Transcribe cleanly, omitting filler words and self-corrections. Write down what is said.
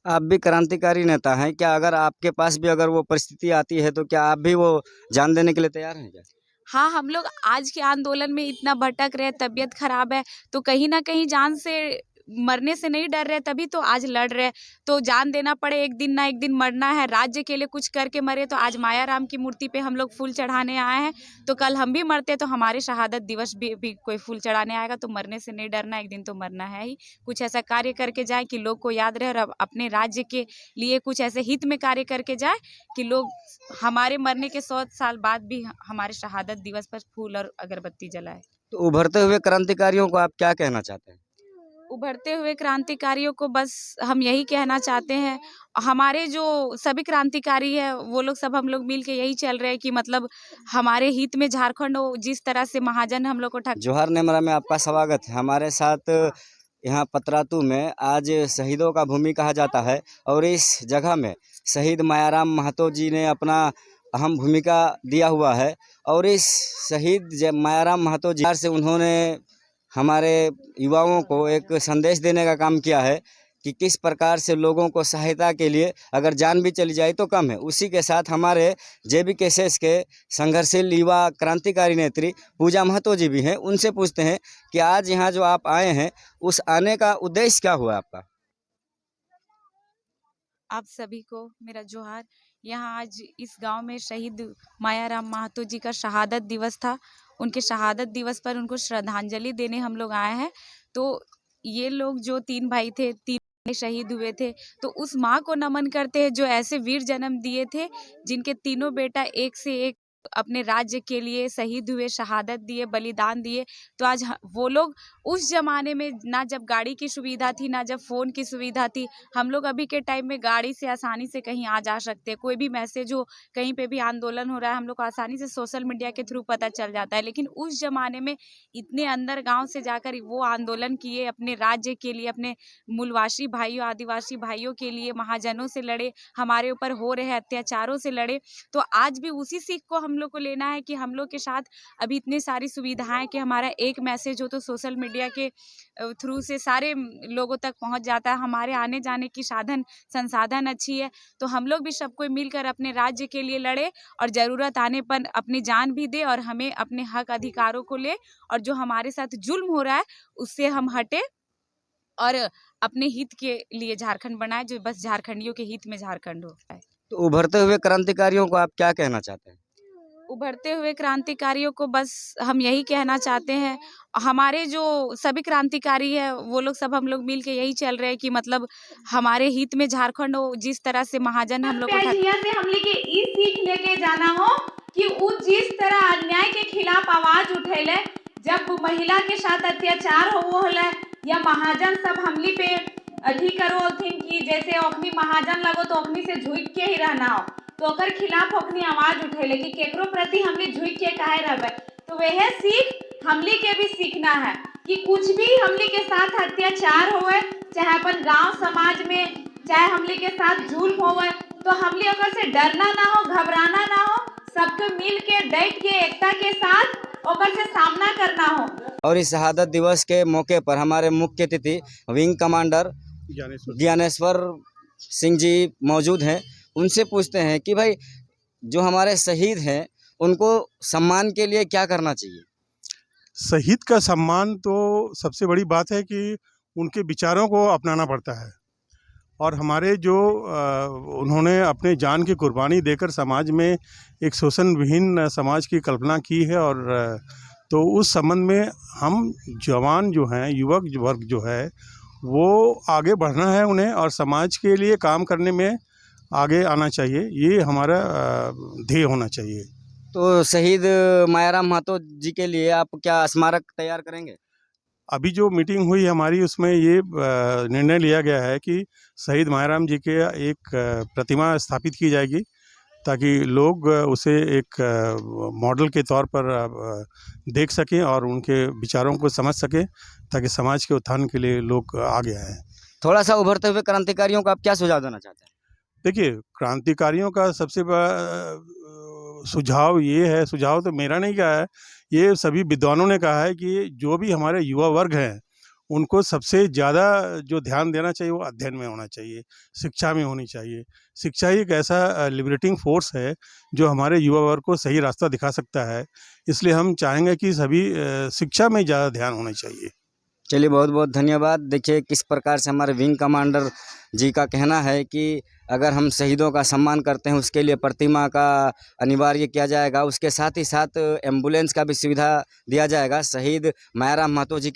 आप भी क्रांतिकारी नेता हैं, क्या अगर आपके पास भी अगर वो परिस्थिति आती है, तो क्या आप भी वो जान देने के लिए तैयार हैं क्या? हाँ, हम लोग आज के आंदोलन में इतना भटक रहे, तबीयत खराब है, तो कहीं न कहीं जान से मरने से नहीं डर रहे, तभी तो आज लड़ रहे। तो जान देना पड़े, एक दिन ना एक दिन मरना है, राज्य के लिए कुछ करके मरे। तो आज माया राम की मूर्ति पे हम लोग फूल चढ़ाने आए हैं, तो कल हम भी मरते तो हमारे शहादत दिवस भी कोई फूल चढ़ाने आएगा, तो मरने से नहीं डरना, एक दिन तो मरना है ही। कुछ ऐसा कार्य करके जाए कि लोग को याद रहे, और अपने राज्य के लिए कुछ ऐसे हित में कार्य करके जाए कि लोग हमारे मरने के 100 साल बाद भी हमारे शहादत दिवस पर फूल और अगरबत्ती जलाए। तो उभरते हुए क्रांतिकारियों को आप क्या कहना चाहते हैं? उभरते हुए क्रांतिकारियों को बस हम यही कहना चाहते हैं, हमारे जो सभी क्रांतिकारी है वो लोग सब हम लोग मिल के यही चल रहे हैं कि मतलब हमारे हित में झारखंड हो। जिस तरह से महाजन हम लोग को जोहार नेमरा में आपका स्वागत है। हमारे साथ यहाँ पतरातू में आज शहीदों का भूमि कहा जाता है, और इस जगह में शहीद मायाराम महतो जी ने अपना अहम भूमिका दिया हुआ है। और इस शहीद मायाराम महतो जी से उन्होंने हमारे युवाओं को एक संदेश देने का काम किया है कि किस प्रकार से लोगों को सहायता के लिए अगर जान भी चली जाए तो कम है। उसी के साथ हमारे JB-KSS के संघर्षशील युवा क्रांतिकारी नेत्री पूजा महतो जी भी हैं। उनसे पूछते हैं कि आज यहाँ जो आप आए हैं, उस आने का उद्देश्य क्या हुआ आपका? आप सभी को मेरा जोहार। यहाँ आज इस गांव में शहीद मायाराम महतो जी का शहादत दिवस था। उनके शहादत दिवस पर उनको श्रद्धांजलि देने हम लोग आए हैं। तो ये लोग जो 3 भाई थे, 3 शहीद हुए थे, तो उस माँ को नमन करते हैं जो ऐसे वीर जन्म दिए थे, जिनके तीनों बेटा एक से एक अपने राज्य के लिए शहीद हुए, शहादत दिए, बलिदान दिए। तो आज वो लोग उस जमाने में ना जब गाड़ी की सुविधा थी, ना जब फ़ोन की सुविधा थी, हम लोग अभी के टाइम में गाड़ी से आसानी से कहीं आ जा सकते हैं। कोई भी मैसेज हो, कहीं पे भी आंदोलन हो रहा है, हम लोग को आसानी से सोशल मीडिया के थ्रू पता चल जाता है। लेकिन उस ज़माने में इतने अंदर गाँव से जाकर वो आंदोलन किए, अपने राज्य के लिए, अपने मूलवासी भाइयों, आदिवासी भाइयों के लिए महाजनों से लड़े, हमारे ऊपर हो रहे अत्याचारों से लड़े। तो आज भी उसी सीख को हम लोग को लेना है कि हम लोग के साथ अभी इतनी सारी सुविधाएं कि हमारा एक मैसेज हो तो सोशल मीडिया के थ्रू से सारे लोगों तक पहुंच जाता है। हमारे आने जाने की साधन संसाधन अच्छी है, तो हम लोग भी सब कोई मिलकर अपने राज्य के लिए लड़े, और ज़रूरत आने पर अपनी जान भी दे, और हमें अपने हक अधिकारों को ले, और जो हमारे साथ जुल्म हो रहा है उससे हम हटे, और अपने हित के लिए झारखंड बनाए, जो बस झारखंडियों के हित में झारखंड हो। तो उभरते हुए क्रांतिकारियों को आप क्या कहना चाहते हैं? उभरते हुए क्रांतिकारियों को बस हम यही कहना चाहते हैं, हमारे जो सभी क्रांतिकारी है वो लोग सब हम लोग मिल के यही चल रहे हैं कि मतलब हमारे हित में झारखंड हो। जिस तरह से महाजन हम लोग को से हम लेके ई सीख लेके जाना हो कि वो जिस तरह अन्याय के खिलाफ आवाज उठेले, जब महिला के साथ अत्याचार हो या महाजन सब हमली पे अथी करो थिन कि जैसे अपनी महाजन लगो तो अपनी से झुक के ही रहना हो, तो ओकर खिलाफ अपनी आवाज उठेले कि केकरो प्रति हमने झुक के काहे रहबे। तो वह सीख हमली के भी सीखना है कि कुछ भी हमली के साथ अत्याचार होए, चाहे अपन गांव समाज में चाहे हमली के साथ जुल्म होए, तो हमली ओकर से डरना ना हो, घबराना ना हो, सबके मिल के डट के एकता के साथ ओकर से सामना करना हो। और इस शहादत दिवस के मौके पर हमारे मुख्य अतिथि विंग कमांडर ज्ञानेश्वर सिंह जी मौजूद हैं। उनसे पूछते हैं कि भाई जो हमारे शहीद हैं उनको सम्मान के लिए क्या करना चाहिए? शहीद का सम्मान तो सबसे बड़ी बात है कि उनके विचारों को अपनाना पड़ता है, और हमारे जो उन्होंने अपने जान की कुर्बानी देकर समाज में एक शोषण विहीन समाज की कल्पना की है। और तो उस संबंध में हम जवान जो हैं, युवक वर्ग जो है, वो आगे बढ़ना है उन्हें, और समाज के लिए काम करने में आगे आना चाहिए। ये हमारा ध्येय होना चाहिए। तो शहीद मायाराम महतो जी के लिए आप क्या स्मारक तैयार करेंगे? अभी जो मीटिंग हुई हमारी, उसमें ये निर्णय लिया गया है कि शहीद मायाराम जी के एक प्रतिमा स्थापित की जाएगी, ताकि लोग उसे एक मॉडल के तौर पर देख सकें और उनके विचारों को समझ सकें, ताकि समाज के उत्थान के लिए लोग आगे आएँ। थोड़ा सा उभरते हुए क्रांतिकारियों को आप क्या सुझाव देना चाहते हैं? देखिए, क्रांतिकारियों का सबसे सुझाव ये है, सुझाव तो मेरा नहीं कहा है, ये सभी विद्वानों ने कहा है कि जो भी हमारे युवा वर्ग हैं, उनको सबसे ज़्यादा जो ध्यान देना चाहिए वो अध्ययन में होना चाहिए, शिक्षा में होनी चाहिए। शिक्षा ही एक ऐसा लिबरेटिंग फोर्स है जो हमारे युवा वर्ग को सही रास्ता दिखा सकता है। इसलिए हम चाहेंगे कि सभी शिक्षा में ज़्यादा ध्यान होना चाहिए। चलिए, बहुत बहुत धन्यवाद। देखिए किस प्रकार से हमारे विंग कमांडर जी का कहना है कि अगर हम शहीदों का सम्मान करते हैं उसके लिए प्रतिमा का अनिवार्य किया जाएगा, उसके साथ ही साथ एम्बुलेंस का भी सुविधा दिया जाएगा। शहीद मायाराम महतो जी